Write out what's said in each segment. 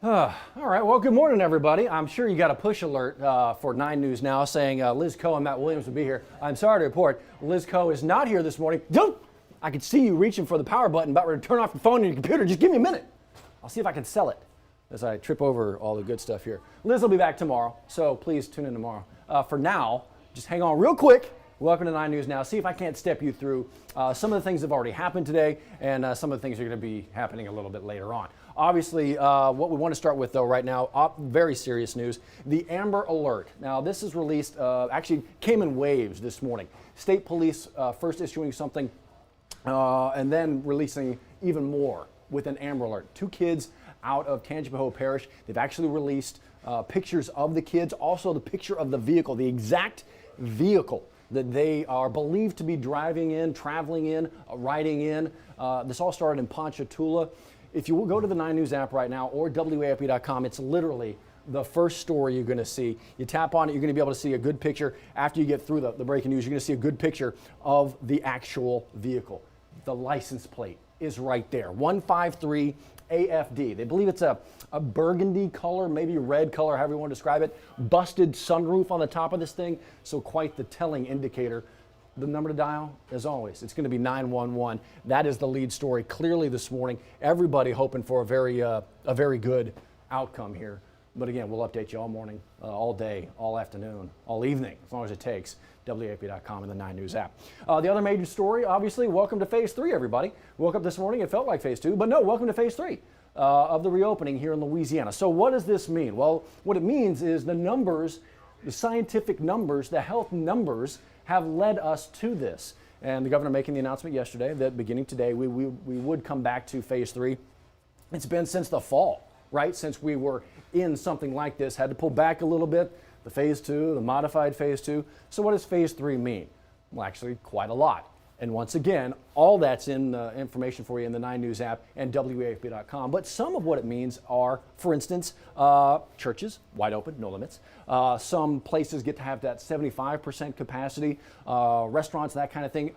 All right, well, good morning, everybody. I'm sure you got a push alert for 9 News Now saying Liz Coe and Matt Williams will be here. I'm sorry to report, Liz Coe is not here this morning. Don't! I could see you reaching for the power button, about ready to turn off your phone and your computer. Just give me a minute. I'll see if I can sell it as I trip over all the good stuff here. Liz will be back tomorrow, so please tune in tomorrow. For now, just hang on real quick. Welcome to 9 News Now. See if I can't step you through some of the things that have already happened today and some of the things that are going to be happening a little bit later on. Obviously, what we want to start with, though, right now, very serious news, the Amber Alert. Now, this is released, actually came in waves this morning. State police first issuing something and then releasing even more with an Amber Alert. 2 kids out of Tangipahoa Parish. They've actually released pictures of the kids, also the picture of the vehicle, the exact vehicle that they are believed to be driving in, traveling in, riding in. This all started in Ponchatoula. If you will go to the 9 News app right now or WAFB.com, it's literally the first story you're going to see. You tap on it, you're going to be able to see a good picture. After you get through the breaking news, you're going to see a good picture of the actual vehicle. The license plate is right there, 153 AFD. They believe it's a burgundy color, maybe red color, however you want to describe it. Busted sunroof on the top of this thing, so quite the telling indicator. The number to dial, as always, it's going to be 911. That is the lead story clearly this morning. Everybody hoping for a very good outcome here. But again, we'll update you all morning, all day, all afternoon, all evening, as long as it takes. WAFB.com and the 9 News app. The other major story, obviously, welcome to Phase 3, everybody. Woke up this morning, it felt like Phase 2, but no, welcome to Phase 3 of the reopening here in Louisiana. So what does this mean? Well, what it means is the numbers, the scientific numbers, the health numbers have led us to this. And the governor making the announcement yesterday that beginning today, we would come back to Phase 3. It's been since the fall, right? Since we were in something like this, had to pull back a little bit. The Phase 2, the modified Phase 2. So what does Phase 3 mean? Well, actually, quite a lot. And once again, all that's in information for you in the 9 News app and WAFB.com. But some of what it means are, for instance, churches, wide open, no limits. Some places get to have that 75% capacity. Restaurants, that kind of thing,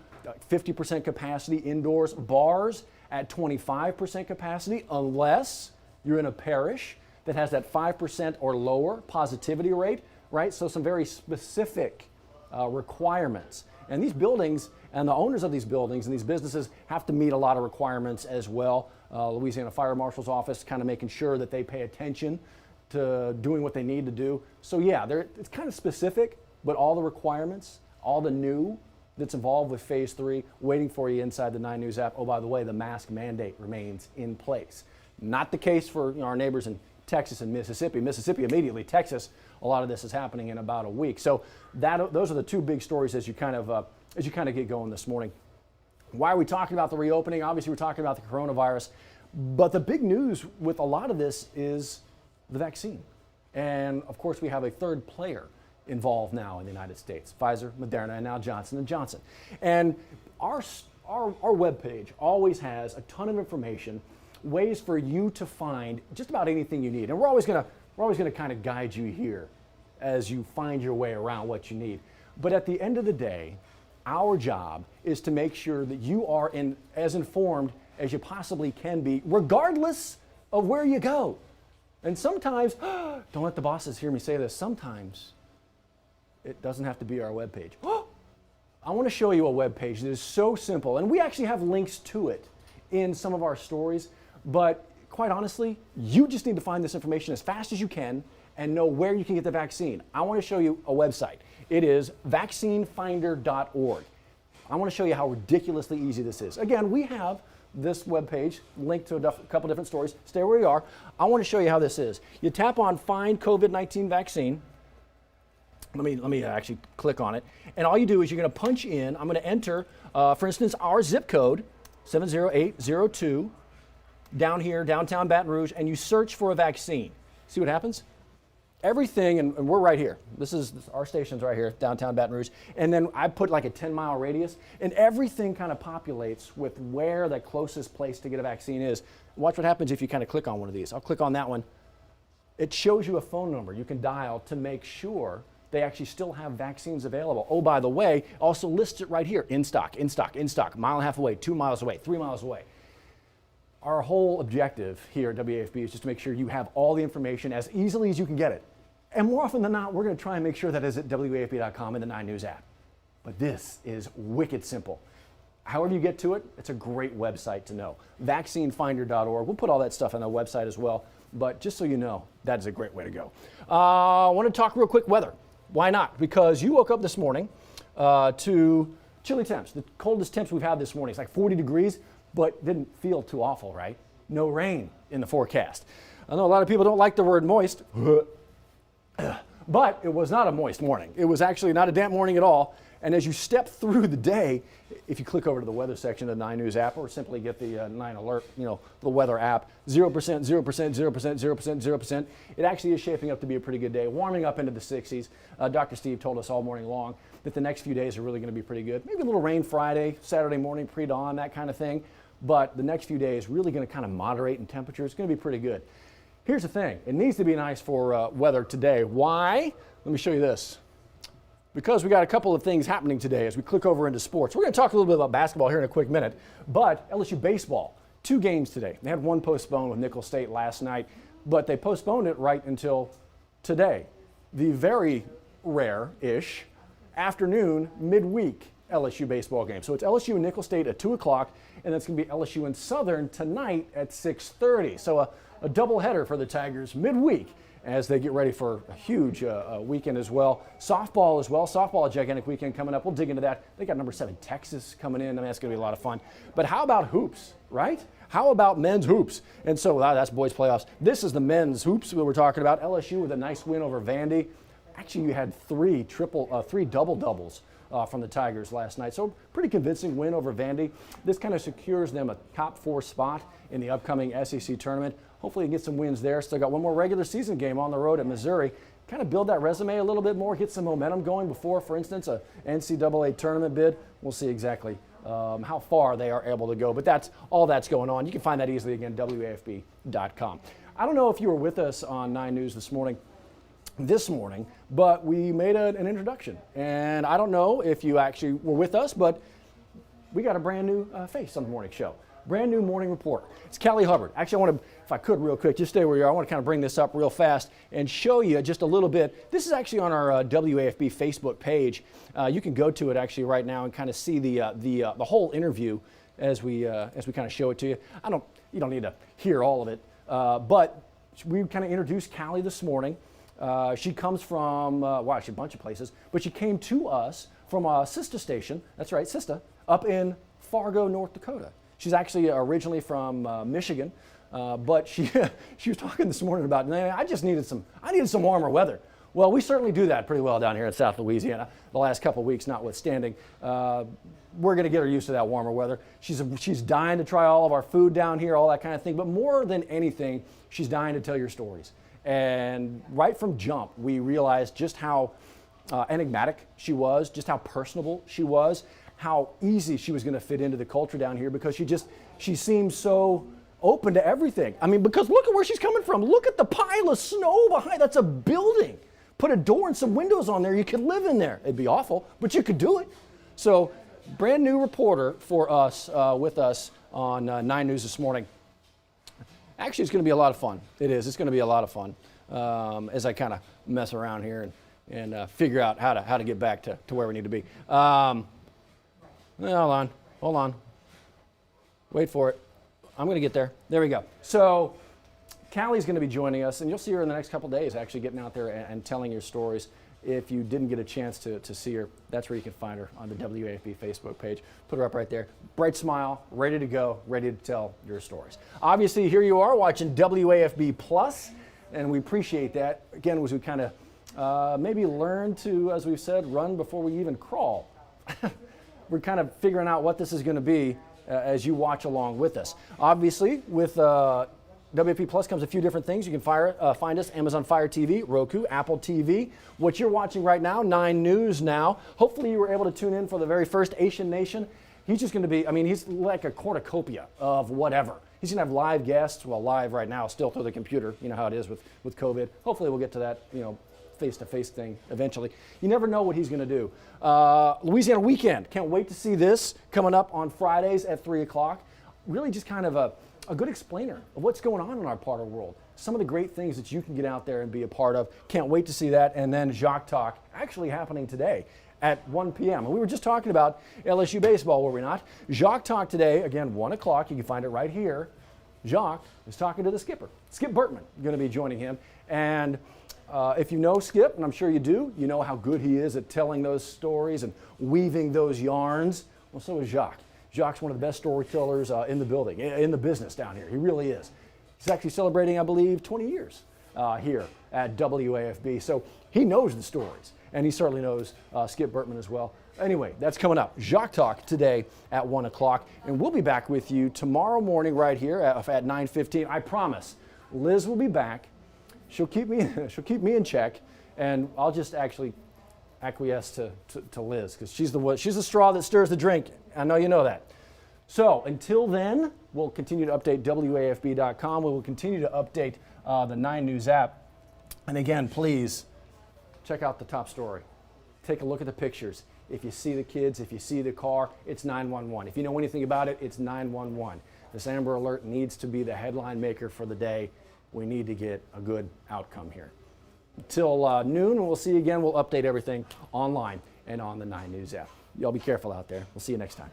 50% capacity indoors. Bars at 25% capacity, unless you're in a parish that has that 5% or lower positivity rate, right? So some very specific requirements. And these buildings and the owners of these buildings and these businesses have to meet a lot of requirements as well. Louisiana Fire Marshal's office kind of making sure that they pay attention to doing what they need to do. So yeah, it's kind of specific, but all the requirements, all the new that's involved with Phase 3 waiting for you inside the 9 News app. Oh, by the way, the mask mandate remains in place. Not the case for our neighbors in Texas and Mississippi. Mississippi immediately, Texas, a lot of this is happening in about a week. So those are the 2 big stories as you kind of get going this morning. Why are we talking about the reopening? Obviously, we're talking about the coronavirus, but the big news with a lot of this is the vaccine. And of course, we have a third player involved now in the United States, Pfizer, Moderna, and now Johnson & Johnson. And our webpage always has a ton of information, ways for you to find just about anything you need. And we're always gonna kind of guide you here as you find your way around what you need. But at the end of the day, our job is to make sure that you are as informed as you possibly can be, regardless of where you go. And sometimes, don't let the bosses hear me say this, sometimes it doesn't have to be our webpage. I want to show you a webpage that is so simple, and we actually have links to it in some of our stories. But quite honestly, you just need to find this information as fast as you can and know where you can get the vaccine. I want to show you a website. It is vaccinefinder.org. I want to show you how ridiculously easy this is. Again, we have this webpage linked to a couple different stories. Stay where you are. I want to show you how this is. You tap on Find COVID-19 Vaccine. Let me actually click on it. And all you do is you're going to punch in. I'm going to enter, for instance, our zip code, 70802. Down here, downtown Baton Rouge, and you search for a vaccine. See what happens? Everything, and we're right here. Our station's right here, downtown Baton Rouge. And then I put like a 10-mile radius, and everything kind of populates with where the closest place to get a vaccine is. Watch what happens if you kind of click on one of these. I'll click on that one. It shows you a phone number you can dial to make sure they actually still have vaccines available. Oh, by the way, also lists it right here. In stock, in stock, in stock. Mile and a half away, 2 miles away, 3 miles away. Our whole objective here at WAFB is just to make sure you have all the information as easily as you can get it. And more often than not, we're going to try and make sure that is at WAFB.com and the 9 News app. But this is wicked simple. However you get to it, it's a great website to know. Vaccinefinder.org. We'll put all that stuff on the website as well. But just so you know, that is a great way to go. I want to talk real quick weather. Why not? Because you woke up this morning to chilly temps. The coldest temps we've had this morning. It's like 40 degrees, but didn't feel too awful, right? No rain in the forecast. I know a lot of people don't like the word moist, but it was not a moist morning. It was actually not a damp morning at all. And as you step through the day, if you click over to the weather section of the 9 News app or simply get the 9 Alert, the weather app, 0%, 0%, 0%, 0%, 0%, it actually is shaping up to be a pretty good day, warming up into the 60s. Dr. Steve told us all morning long that the next few days are really going to be pretty good. Maybe a little rain Friday, Saturday morning, pre-dawn, that kind of thing. But the next few days really going to kind of moderate in temperature. It's going to be pretty good. Here's the thing. It needs to be nice for weather today. Why? Let me show you this. Because we got a couple of things happening today as we click over into sports. We're going to talk a little bit about basketball here in a quick minute, but LSU baseball, 2 games today. They had one postponed with Nicholls State last night, but they postponed it right until today. The very rare-ish afternoon, midweek LSU baseball game. So it's LSU and Nicholls State at 2 o'clock, and that's going to be LSU and Southern tonight at 6:30. So a doubleheader for the Tigers midweek as they get ready for a huge weekend as well. Softball as well. Softball, a gigantic weekend coming up. We'll dig into that. They got number 7 Texas coming in. I mean, that's going to be a lot of fun. But how about hoops, right? How about men's hoops? And so that's boys playoffs. This is the men's hoops that we're talking about. LSU with a nice win over Vandy. Actually, you had 3 double-doubles from the Tigers last night. So pretty convincing win over Vandy. This kind of secures them a top 4 spot in the upcoming SEC tournament. Hopefully get some wins there. Still got one more regular season game on the road at Missouri. Kind of build that resume a little bit more, get some momentum going before, for instance, a NCAA tournament bid. We'll see exactly how far they are able to go. But that's all that's going on. You can find that easily, again, WAFB.com. I don't know if you were with us on 9 News this morning, but we made an introduction. And I don't know if you actually were with us, but we got a brand new face on the morning show. Brand new morning reporter. It's Callie Hubbard. Actually, I want to, if I could real quick, just stay where you are. I want to kind of bring this up real fast and show you just a little bit. This is actually on our WAFB Facebook page. You can go to it actually right now and kind of see the whole interview as we kind of show it to you. You don't need to hear all of it, but we kind of introduced Callie this morning. She comes from, actually a bunch of places, but she came to us from a sister station, that's right, sister, up in Fargo, North Dakota. She's actually originally from Michigan, but she was talking this morning about, I needed some warmer weather. Well, we certainly do that pretty well down here in South Louisiana, the last couple of weeks notwithstanding. We're going to get her used to that warmer weather. She's dying to try all of our food down here, all that kind of thing, but more than anything, she's dying to tell your stories. And right from jump, we realized just how enigmatic she was, just how personable she was, how easy she was going to fit into the culture down here because she seems so open to everything. I mean, because look at where she's coming from. Look at the pile of snow behind. That's a building. Put a door and some windows on there. You could live in there. It'd be awful, but you could do it. So, brand new reporter for us, with us on 9 News this morning. Actually, it's going to be a lot of fun. It is. It's going to be a lot of fun as I kind of mess around here and figure out how to get back to where we need to be. Hold on. Wait for it. I'm going to get there. There we go. So Callie's going to be joining us, and you'll see her in the next couple days actually getting out there and telling your stories. If you didn't get a chance to see her, that's where you can find her on the WAFB Facebook page. Put her up right there. Bright smile, ready to go, ready to tell your stories. Obviously, here you are watching WAFB Plus, and we appreciate that. Again, as we kind of maybe learn to, as we've said, run before we even crawl. We're kind of figuring out what this is going to be as you watch along with us. Obviously, with WAFB Plus comes a few different things. You can find us Amazon Fire TV, Roku, Apple TV. What you're watching right now, 9 News Now. Hopefully you were able to tune in for the very first Asian Nation. He's just going to be, he's like a cornucopia of whatever. He's going to have live guests, well, live right now, still through the computer. You know how it is with COVID. Hopefully we'll get to that, face-to-face thing eventually. You never know what he's going to do. Louisiana Weekend. Can't wait to see this coming up on Fridays at 3 o'clock. Really just kind of a good explainer of what's going on in our part of the world. Some of the great things that you can get out there and be a part of. Can't wait to see that. And then Jacques Talk actually happening today at 1 p.m. And we were just talking about LSU baseball, were we not? Jacques Talk today, again, 1 o'clock. You can find it right here. Jacques is talking to the skipper. Skip Bertman going to be joining him. And if you know Skip, and I'm sure you do, you know how good he is at telling those stories and weaving those yarns. Well, so is Jacques. Jacques' one of the best storytellers in the building, in the business down here. He really is. He's actually celebrating, I believe, 20 years here at WAFB. So he knows the stories, and he certainly knows Skip Bertman as well. Anyway, that's coming up. Jacques Talk today at 1 o'clock, and we'll be back with you tomorrow morning right here at 9:15. I promise. Liz will be back. She'll keep me in check, and I'll just actually acquiesce to Liz because she's the straw that stirs the drink. I know you know that. So until then, we'll continue to update WAFB.com. We will continue to update the 9 News app. And again, please check out the top story. Take a look at the pictures. If you see the kids, if you see the car, it's 911. If you know anything about it, it's 911. This Amber Alert needs to be the headline maker for the day. We need to get a good outcome here. Until noon, we'll see you again. We'll update everything online and on the 9 News app. Y'all be careful out there. We'll see you next time.